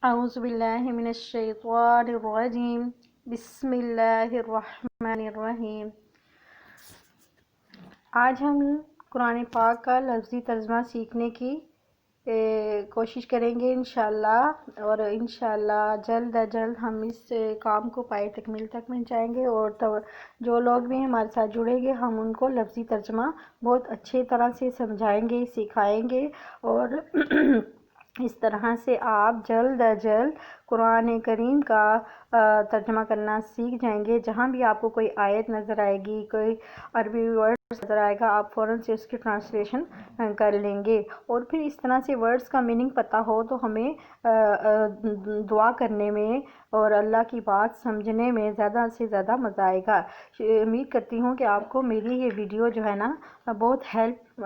اعوذ باللہ من الشیطان الرجیم بسم اللہ الرحمن الرحیم۔ آج ہم قرآن پاک کا لفظی ترجمہ سیکھنے کی کوشش کریں گے انشاءاللہ، اور انشاءاللہ جلد از جلد ہم اس کام کو پائے تکمیل تک پہنچائیں گے، اور جو لوگ بھی ہمارے ساتھ جڑیں گے ہم ان کو لفظی ترجمہ بہت اچھے طرح سے سمجھائیں گے، سکھائیں گے، اور اس طرح سے آپ جلد از جلد قرآن کریم کا ترجمہ کرنا سیکھ جائیں گے۔ جہاں بھی آپ کو کوئی آیت نظر آئے گی، کوئی عربی ورڈ نظر آئے گا، آپ فوراً سے اس کی ٹرانسلیشن کر لیں گے، اور پھر اس طرح سے ورڈز کا میننگ پتہ ہو تو ہمیں دعا کرنے میں اور اللہ کی بات سمجھنے میں زیادہ سے زیادہ مزہ آئے گا۔ امید کرتی ہوں کہ آپ کو میری یہ ویڈیو جو ہے نا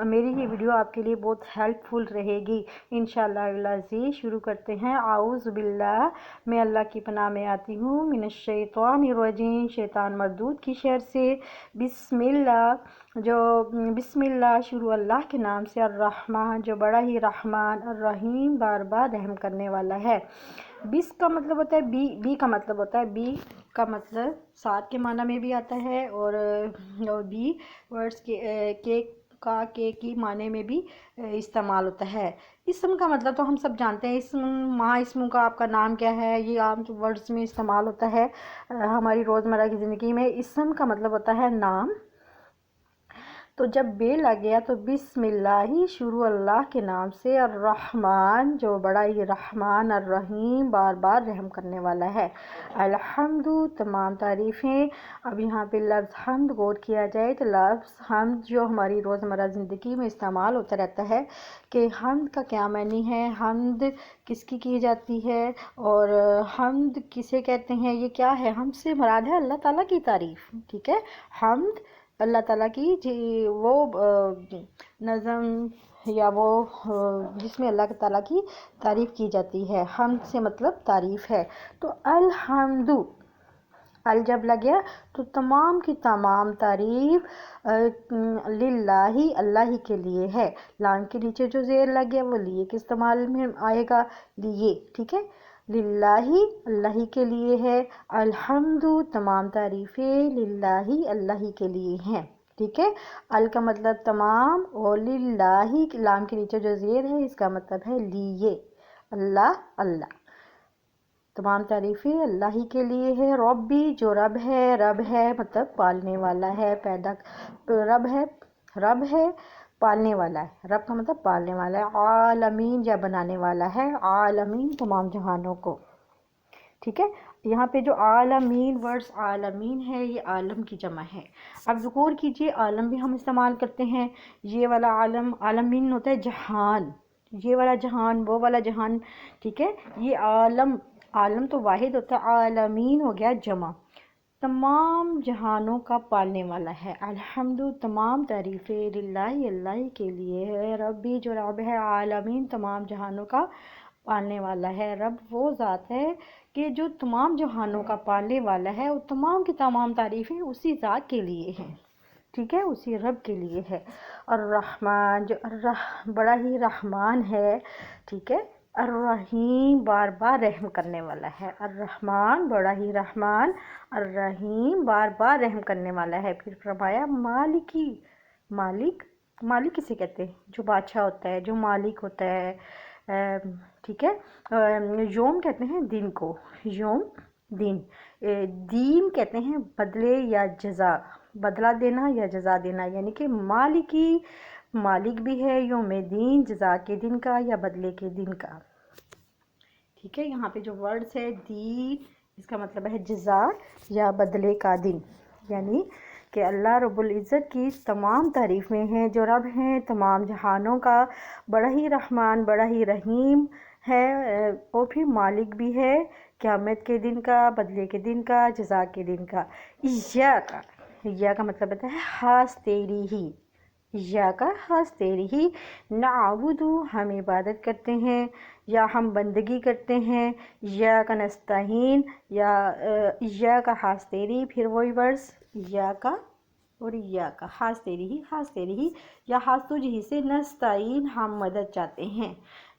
میری یہ ویڈیو آپ کے لیے بہت ہیلپ فل رہے گی انشاءاللہ العزیز۔ شروع کرتے ہیں۔ اعوذ باللہ، میں اللہ کی پناہ میں آتی ہوں، من الشیطان الرجیم، شیطان مردود کی شر سے۔ بسم اللہ، بسم اللہ شروع اللہ کے نام سے، الرحمن جو بڑا ہی رحمان، الرحیم بار بار رحم کرنے والا ہے۔ بس کا مطلب ہوتا ہے بی کا مطلب ہوتا ہے، بی کا مطلب ساتھ کے معنی میں بھی آتا ہے، اور بی ورڈز کے کی معنی میں بھی استعمال ہوتا ہے۔ اسم کا مطلب تو ہم سب جانتے ہیں، اسم کا آپ کا نام کیا ہے، یہ عام ورڈز میں استعمال ہوتا ہے ہماری روزمرہ کی زندگی میں۔ اسم کا مطلب ہوتا ہے نام۔ تو جب بے لگ گیا تو بسم اللہ شروع اللہ کے نام سے، الرحمن جو بڑا ہی رحمان، الرحیم بار بار رحم کرنے والا ہے۔ الحمد تمام تعریفیں۔ اب یہاں پہ لفظ حمد غور کیا جائے تو لفظ حمد جو ہماری روزمرہ زندگی میں استعمال ہوتا رہتا ہے کہ حمد کا کیا معنی ہے، حمد کس کی جاتی ہے، اور حمد کسے کہتے ہیں، یہ کیا ہے۔ حمد سے مراد ہے اللہ تعالیٰ کی تعریف، ٹھیک ہے۔ حمد اللہ تعالیٰ کی وہ نظم یا وہ جس میں اللہ تعالیٰ کی تعریف کی جاتی ہے۔ حمد سے مطلب تعریف ہے۔ تو الحمد، ال جب لگیا تو تمام کی تمام تعریف للہ اللہ ہی کے لیے ہے۔ لام کے نیچے جو زیر لگ گیا وہ لیے کے استعمال میں آئے گا، لیے، ٹھیک ہے۔ للہ اللہ ہی کے لیے ہے۔ الحمد تمام تعریفیں للہ اللہ ہی کے لیے ہیں، ٹھیک ہے۔ ال کا مطلب تمام، اور للہ لام کے نیچے جو زیر ہے اس کا مطلب ہے لیے، اللہ تمام تعریفیں اللہ ہی کے لیے ہے۔ ربی جو رب ہے مطلب پالنے والا ہے، رب ہے پالنے والا ہے، رب کا مطلب پالنے والا ہے۔ عالمین یا بنانے والا ہے، عالمین تمام جہانوں کو، ٹھیک ہے۔ یہاں پہ جو عالمین ورڈز عالمین ہے یہ عالم کی جمع ہے۔ اب ذکور کیجئے، عالم بھی ہم استعمال کرتے ہیں۔ یہ والا عالم، عالمین ہوتا ہے جہان، یہ والا جہان، وہ والا جہان، ٹھیک ہے۔ یہ عالم تو واحد ہوتا ہے، عالمین ہو گیا جمع، تمام جہانوں کا پالنے والا ہے۔ الحمد تمام تعریفیں للہ اللہ کے لیے ہے۔ ربی جو رب ہے، عالمین تمام جہانوں کا پالنے والا ہے۔ رب وہ ذات ہے کہ جو تمام جہانوں کا پالنے والا ہے، اور تمام کی تمام تعریفیں اسی ذات کے لیے ہیں، ٹھیک ہے، اسی رب کے لیے ہے۔ الرحمن جو بڑا ہی رحمان ہے، ٹھیک ہے۔ الرحیم بار بار رحم کرنے والا ہے۔ الرحمن بڑا ہی رحمان، الرحیم بار بار رحم کرنے والا ہے۔ پھر فرمایا مالکی، مالک کسے کہتے ہیں، جو بادشاہ ہوتا ہے، جو مالک ہوتا ہے، ٹھیک ہے۔ یوم کہتے ہیں دن کو، یوم دن، دین کہتے ہیں بدلے یا جزا، بدلہ دینا یا جزا دینا، یعنی کہ مالکی مالک بھی ہے یوم دین، جزا کے دن کا یا بدلے کے دن کا، ٹھیک ہے۔ یہاں پہ جو ورڈز ہے دین، اس کا مطلب ہے جزا یا بدلے کا دن، یعنی کہ اللہ رب العزت کی تمام تعریفیں ہیں، جو رب ہیں تمام جہانوں کا، بڑا ہی رحمان بڑا ہی رحیم ہے، اور پھر مالک بھی ہے قیامت کے دن کا، بدلے کے دن کا، جزا کے دن کا۔ یا کا مطلب ہوتا ہے خاص تیری ہی، یا کا خاص تیری ہی۔ نعبد ہم عبادت کرتے ہیں یا ہم بندگی کرتے ہیں، یا کا نستعین، یا کا خاص تیری، پھر وہی ورڈز یا کا اور یا کا، خاص تیری ہی یا خاص تجھ ہی سے، نستعین ہم مدد چاہتے ہیں،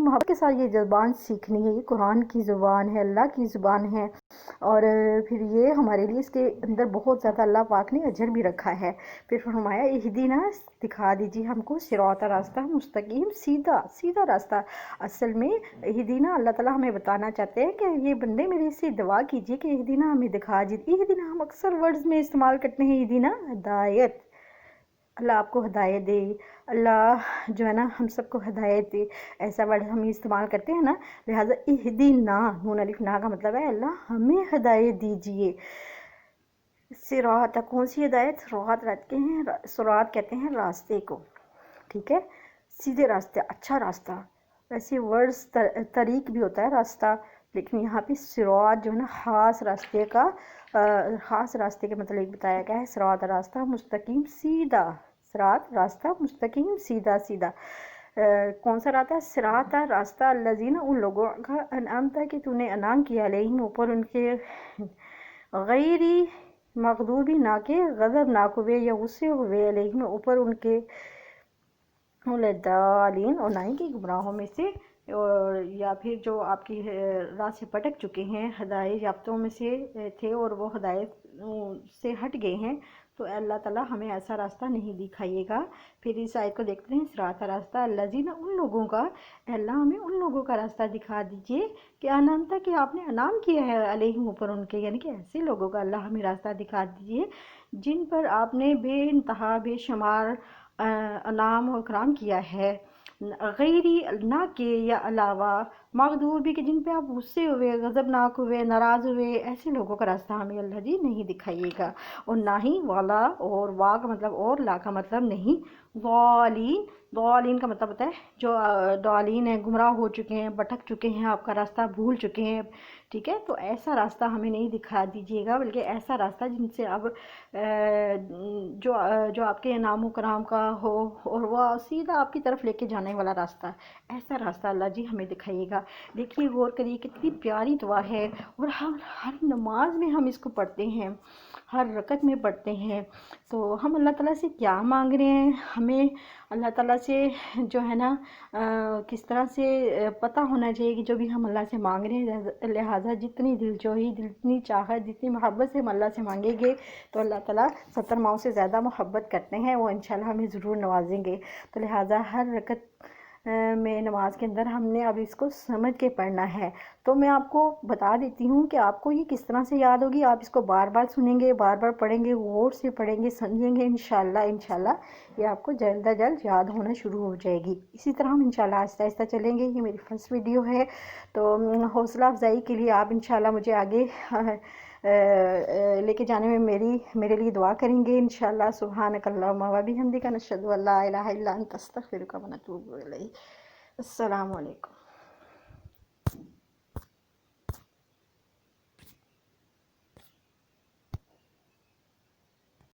محبت کے ساتھ یہ زبان سیکھنی ہے. یہ قرآن کی زبان ہے، اللہ کی زبان ہے، اور پھر یہ ہمارے لیے اس کے اندر بہت زیادہ اللہ پاک نے اجر بھی رکھا ہے. پھر فرمایا اہدینا، دکھا دیجیے ہم کو صراط راستہ مستقیم، سیدھا سیدھا راستہ. اصل میں اہدینا اللہ تعالیٰ ہمیں بتانا چاہتے ہیں کہ یہ بندے میرے سے دعا کیجیے کہ اہدینا ہمیں دکھا دیجیے. اہدینا ہم اکثر ورڈز میں استعمال کرتے ہیں، اہدینا ہدایت، اللہ آپ کو ہدایت دے، اللہ جو ہے نا ہم سب کو ہدایت دے، ایسا ورڈ ہم استعمال کرتے ہیں نا. لہٰذا اہدینا، نون الف نا کا مطلب ہے اللہ ہمیں ہدایت دیجیے. صراط، کون سی ہدایت؟ صراط کہتے ہیں راستے کو، ٹھیک ہے، سیدھے راستے، اچھا راستہ. ویسے ورڈز طریق بھی ہوتا ہے راستہ، لیکن یہاں پہ صراط جو ہے نا خاص راستے کا، خاص راستے کے متعلق بتایا گیا ہے. صراط راستہ مستقیم سیدھا، صراط راستہ مستقیم سیدھا سیدھا. کون سا راستہ؟ صراط راستہ الذین، ان لوگوں کا، انعمت کہ تو نے انعام کیا، علیہم اوپر ان کے، غیری مغضوبی نہ کہ غضب ناک ہوئے یا غصے ہوئے، علیہم اوپر ان کے، الضالین، اور نہ ہی کہ گمراہوں میں سے، اور یا پھر جو آپ کی راہ سے پٹک چکے ہیں، ہدایت یافتوں میں سے تھے اور وہ ہدایت سے ہٹ گئے ہیں. تو اللہ تعالیٰ ہمیں ایسا راستہ نہیں دکھائیے گا. پھر اس آیت کو دیکھتے ہیں، صراط راستہ الذین، ان لوگوں کا، اللہ ہمیں ان لوگوں کا راستہ دکھا دیجئے کہ انعمت کہ آپ نے انعام کیا ہے، علیہم اوپر ان کے، یعنی کہ ایسے لوگوں کا اللہ ہمیں راستہ دکھا دیجئے جن پر آپ نے بے انتہا بے شمار انعام و اکرام کیا ہے. غیری، نہ کہ یا علاوہ، مغضوبی کہ جن پہ آپ غصے ہوئے، غضبناک ہوئے، ناراض ہوئے، ایسے لوگوں کا راستہ ہمیں اللہ جی نہیں دکھائیے گا. اور نہ ہی والا، اور وا کا مطلب اور، لا کا مطلب نہیں. ضالین، ضالین کا مطلب ہوتا ہے جو ضالین ہیں، گمراہ ہو چکے ہیں، بھٹک چکے ہیں، آپ کا راستہ بھول چکے ہیں، ٹھیک ہے. تو ایسا راستہ ہمیں نہیں دکھا دیجیے گا، بلکہ ایسا راستہ جن سے اب جو آپ کے انعام و کرام کا ہو، اور وہ سیدھا آپ کی طرف لے کے جانے والا راستہ، ایسا راستہ اللہ جی ہمیں دکھائیے گا. دیکھیے غور کریے کتنی پیاری دعا ہے، اور ہر نماز میں ہم اس کو پڑھتے ہیں، ہر رکعت میں پڑھتے ہیں. تو ہم اللہ تعالیٰ سے کیا مانگ رہے ہیں؟ ہمیں اللہ تعالیٰ سے جو ہے نا کس طرح سے پتہ ہونا چاہیے کہ جو بھی ہم اللہ سے مانگ رہے ہیں. لہٰذا جتنی دلجوئی، جتنی چاہت، جتنی محبت سے ہم اللہ سے مانگیں گے تو اللہ تعالیٰ 70 ماؤں سے زیادہ محبت کرتے ہیں، وہ انشاءاللہ ہمیں ضرور نوازیں گے. تو لہٰذا ہر رکعت میں، نماز کے اندر ہم نے اب اس کو سمجھ کے پڑھنا ہے. تو میں آپ کو بتا دیتی ہوں کہ آپ کو یہ کس طرح سے یاد ہوگی. آپ اس کو بار بار سنیں گے، بار بار پڑھیں گے، غور سے پڑھیں گے، سمجھیں گے، انشاءاللہ یہ آپ کو جلد از جلد یاد ہونا شروع ہو جائے گی. اسی طرح ہم انشاءاللہ آہستہ آہستہ چلیں گے. یہ میری فرسٹ ویڈیو ہے، تو حوصلہ افزائی کے لیے آپ انشاءاللہ مجھے آگے لے کے جانے میں میرے لیے دعا کریں گے انشاءاللہ. سبحانک اللہم و بحمدک، نشہد ان لا الہ الا انت، نستغفرک و نتوب الیک. السلام علیکم.